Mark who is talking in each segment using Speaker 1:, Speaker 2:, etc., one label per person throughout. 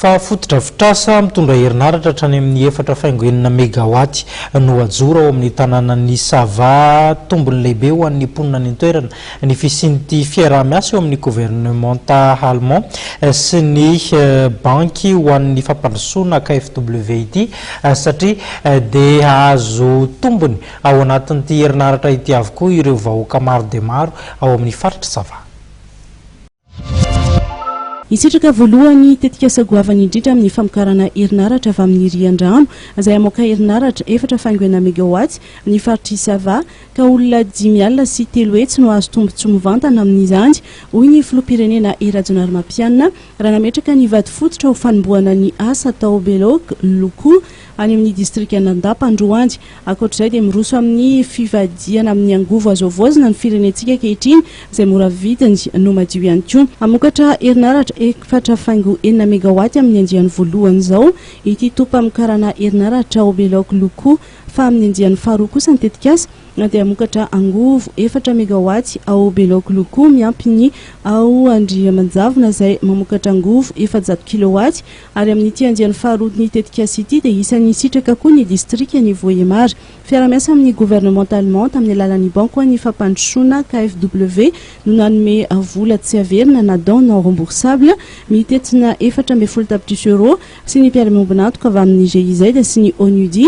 Speaker 1: fa fotodrafitrasa mitondra herinaratra hatrany amin'ny 4.9 megawatt no ajora ao amin'ny tanànan'ny Sava tombony lehibe ho an'ny mponina ny toerana ny fisin'ity fiaraha-miasa eo amin'ny gouvernementa allemand sy ny banky ho an'ny fampandrosoana KfW satria dia azo tombony ao anatin'ity herinaratra ity avokoa ireo vahoaka maro dia maro ao amin'ny faritra Sava.
Speaker 2: Isitraka voalohany tetika sagoavany indrindra amin'ny famokarana herinaratra avy amin'ny rian-drano izay amoaka herinaratra 4.9 megawatt ny faritra Sava ka olona 5 alina sy 3 hetsy no azo tombontsy mivantana amin'izany hoy ny filoham-pirenena Rajaonarimampianina raha nametraka ny vady fototra ho fanombohana ny asa tao Belok Loko any amin'ny distrika Nandapa Androany. Akoatr'izay dia miroso amin'ny fivadiana amin'ny angovo azovozina ny firenentsika kehitriny izay mora vidiny no madio ihany koa. Amokatra herinaratra 4.9 megawatt amin'ny andiany voalohany izao ity topa amokarana herinaratra ao Belok Loko fa amin'ny andiany faharoa kosa ny tetikasa dia amokatra angovo 4 megawatt ao Belok Loko miampy ny ao Andriamanjavona izay mamokatra angovo 400 kilowatt ary amin'ny ity andiany faharoa ny tetikasa ity dia isan'ny sitraka koa ny distrika ny Vohemar. Fiara-miasa amin'ny gouvernement allemand amin'ny alalan'ny banko ny fampandrosoana KfW no nanome vola tsy averina na don non remboursable mitetina 400 tapitrisa euro sy ny mpiara-miombonantoka avy amin'ny GIZ sy ny ONUD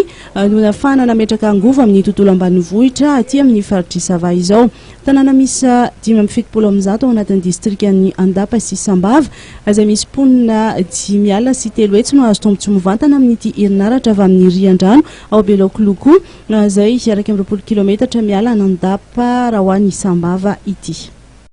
Speaker 2: no nafana nametraka angovo amin'ny tontolo ambanivohitra aty amin'ny faritra Sava izao. Tanàna misy 570 ao anatin'ny distrikan'ny Andapa sy Sambava izay misy mponina 5 alina sy 3 hetsy no azo tombontsy mivantana amin'ity herinaratra avy amin'ny rian-drano ao Belok Loko izay 120 kilometatra miala Andapa raha ho an'ny Sambava ity.